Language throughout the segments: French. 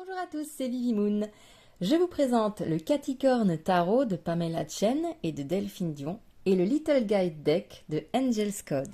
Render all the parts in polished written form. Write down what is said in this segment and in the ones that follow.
Bonjour à tous, c'est Vivi Moon. Je vous présente le Caticorn Tarot de Pamela Chen et de Delphine Dion et le Little Guide Deck de Angel's Code.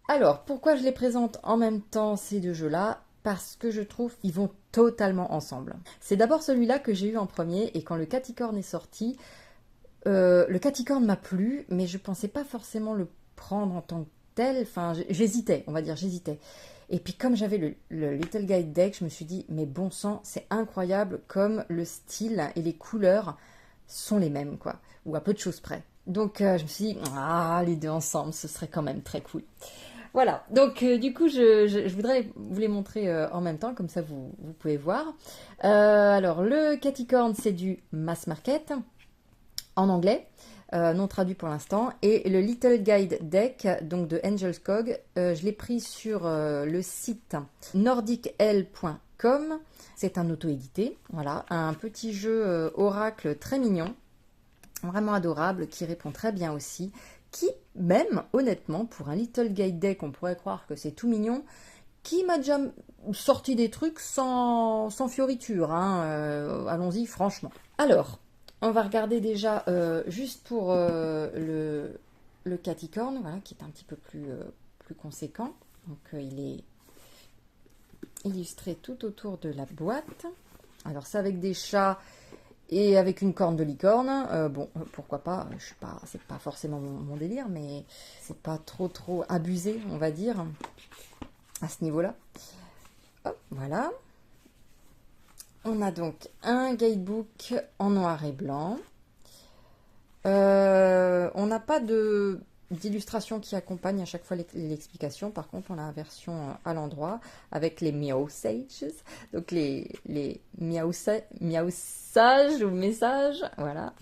Alors, pourquoi je les présente en même temps ces deux jeux-là? Parce que je trouve qu'ils vont totalement ensemble. C'est d'abord celui-là que j'ai eu en premier et quand le Caticorn est sorti, le Caticorn m'a plu, mais je pensais pas forcément le prendre en tant que tel. Enfin, j'hésitais, on va dire, j'hésitais. Et puis comme j'avais le Little Guide Deck, je me suis dit, mais bon sang, c'est incroyable comme le style et les couleurs sont les mêmes, quoi, ou à peu de choses près. Donc je me suis dit, ah, les deux ensemble, ce serait quand même très cool. Voilà, donc du coup, je voudrais vous les montrer en même temps, comme ça vous pouvez voir. Alors, le Caticorn, c'est du mass market, en anglais, non traduit pour l'instant. Et le Little Guide Deck, donc de Angel's Code, je l'ai pris sur le site nordicl.com. C'est un auto-édité, voilà, un petit jeu oracle très mignon, vraiment adorable, qui répond très bien aussi, qui, même, honnêtement, pour un Little Guide Deck, on pourrait croire que c'est tout mignon, qui m'a déjà sorti des trucs sans fioriture, hein, allons-y franchement. Alors, on va regarder déjà, juste pour le Caticorn, voilà, qui est un petit peu plus conséquent. Donc, il est illustré tout autour de la boîte. Alors, c'est avec des chats et avec une corne de licorne. Bon, pourquoi pas, c'est pas forcément mon délire, mais c'est pas trop abusé, on va dire, à ce niveau-là. Hop, voilà. On a donc un guidebook en noir et blanc. On n'a pas d'illustration qui accompagne à chaque fois l'explication. Par contre, on a la version à l'endroit avec les Meow Sages, donc les sages ou messages, voilà,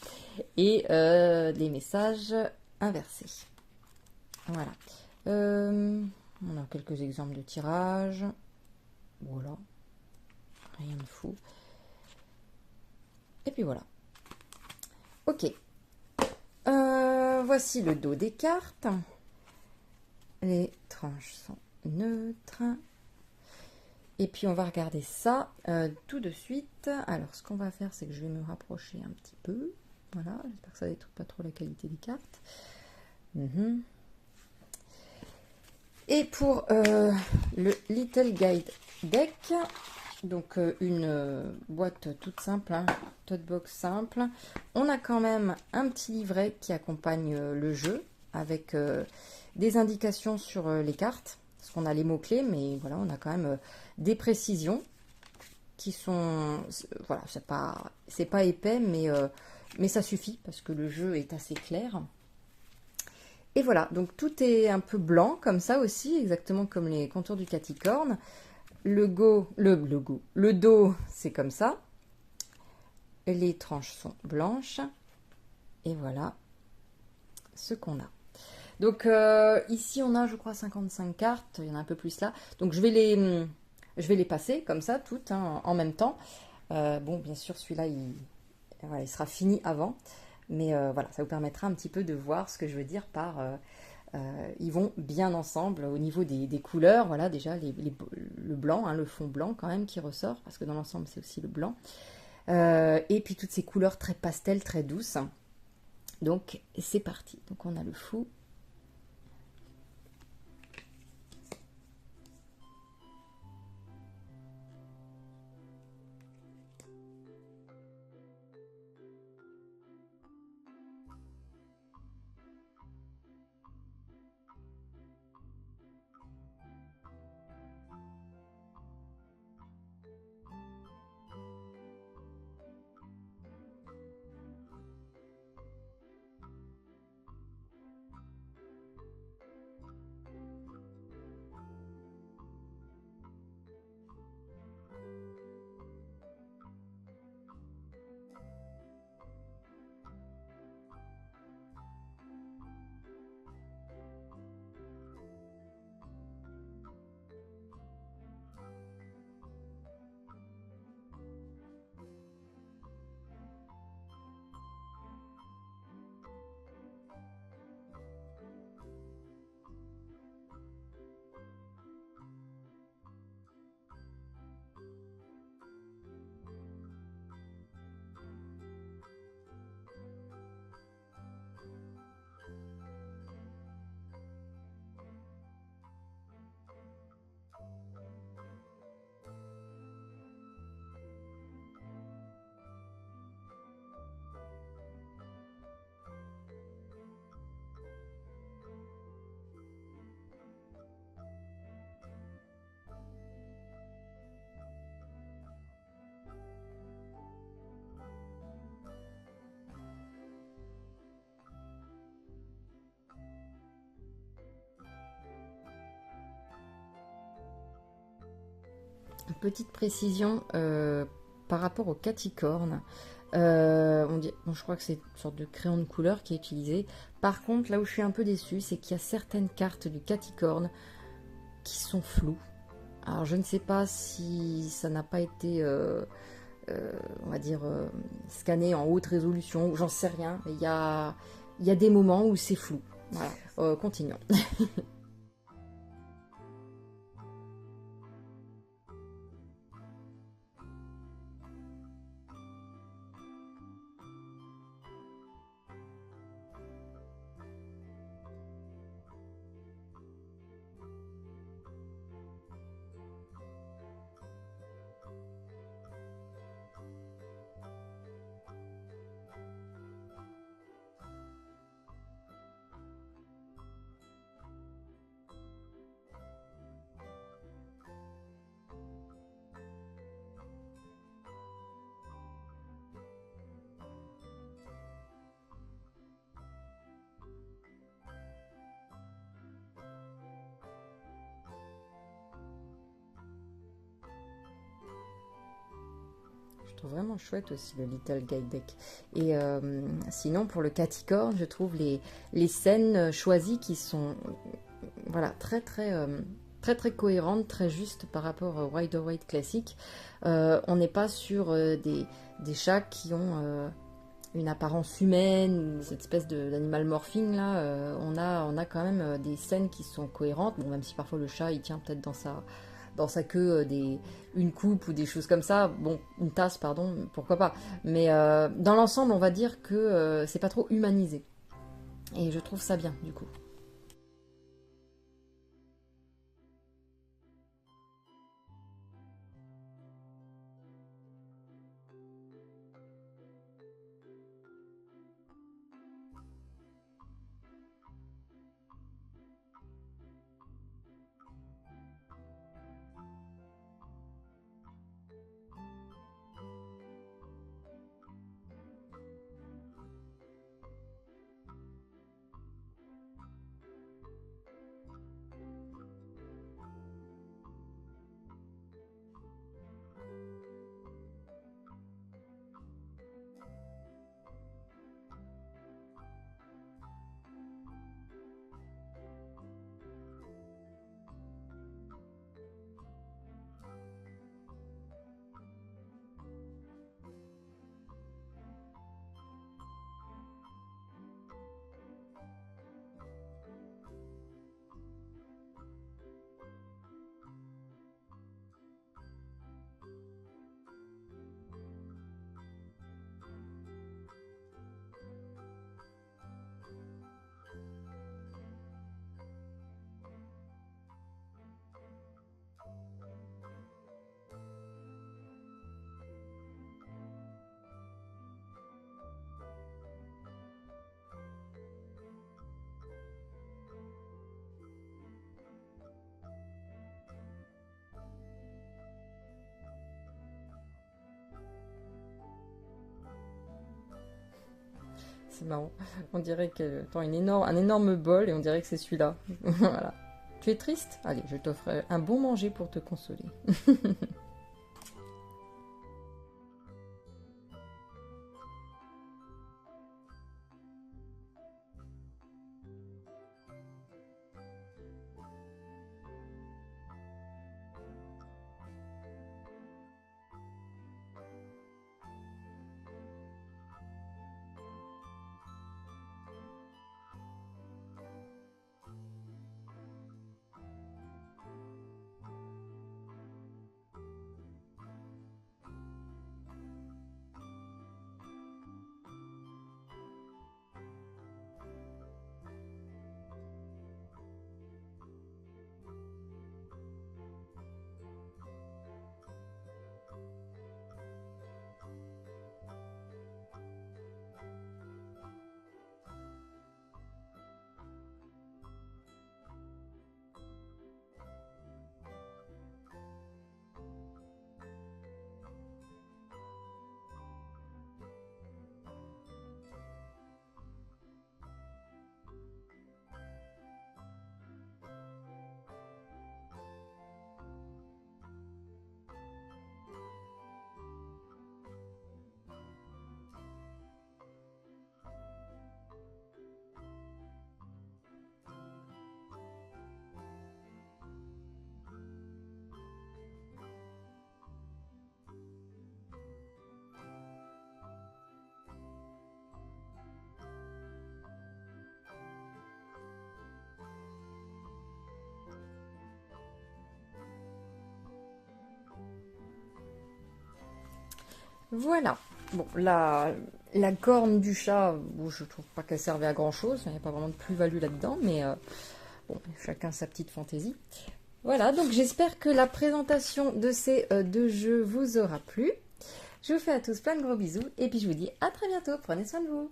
et les messages inversés. Voilà. On a quelques exemples de tirage. Voilà. Rien de fou. Et puis voilà. Ok. Voici le dos des cartes. Les tranches sont neutres. Et puis on va regarder ça tout de suite. Alors ce qu'on va faire, c'est que je vais me rapprocher un petit peu. Voilà, j'espère que ça ne détruit pas trop la qualité des cartes. Et pour le Little Guide Deck, donc une boîte toute simple, hein, tote box simple. On a quand même un petit livret qui accompagne le jeu avec des indications sur les cartes. Parce qu'on a les mots-clés, mais voilà, on a quand même des précisions qui sont... Voilà, c'est pas épais, mais ça suffit parce que le jeu est assez clair. Et voilà, donc tout est un peu blanc comme ça aussi, exactement comme les contours du Caticorn. Le dos, c'est comme ça. Les tranches sont blanches. Et voilà ce qu'on a. Donc ici, on a, je crois, 55 cartes. Il y en a un peu plus là. Donc je vais les passer comme ça, toutes, hein, en même temps. Bon, bien sûr, celui-là, voilà, il sera fini avant. Mais voilà, ça vous permettra un petit peu de voir ce que je veux dire par... ils vont bien ensemble au niveau des couleurs. Voilà, déjà le blanc, hein, le fond blanc quand même qui ressort, parce que dans l'ensemble, c'est aussi le blanc. Et puis toutes ces couleurs très pastel, très douces. Donc, c'est parti. Donc, on a le fou. Petite précision par rapport au caticorne. Bon, je crois que c'est une sorte de crayon de couleur qui est utilisé. Par contre, là où je suis un peu déçue, c'est qu'il y a certaines cartes du caticorne qui sont floues. Alors, je ne sais pas si ça n'a pas été, on va dire, scanné en haute résolution, j'en sais rien. Mais il y a des moments où c'est flou. Voilà, continuons. Je trouve vraiment chouette aussi le Little Guide Deck. Et sinon, pour le Caticorn, je trouve les scènes choisies qui sont voilà, très très cohérentes, très justes par rapport au Rider Waite classique. On n'est pas sur des chats qui ont une apparence humaine, ou cette espèce d'animal morphing là. On a quand même des scènes qui sont cohérentes. Bon, même si parfois le chat il tient peut-être dans sa queue une coupe ou des choses comme ça. Bon, une tasse, pardon, pourquoi pas. Mais dans l'ensemble, on va dire que c'est pas trop humanisé. Et je trouve ça bien, du coup. C'est marrant. On dirait que t'as un énorme bol et on dirait que c'est celui-là. Voilà. Tu es triste? Allez, je t'offre un bon manger pour te consoler. Voilà. Bon, la corne du chat, bon, je trouve pas qu'elle servait à grand chose. Il n'y a pas vraiment de plus-value là-dedans, mais bon, chacun sa petite fantaisie. Voilà, donc j'espère que la présentation de ces deux jeux vous aura plu. Je vous fais à tous plein de gros bisous et puis je vous dis à très bientôt. Prenez soin de vous.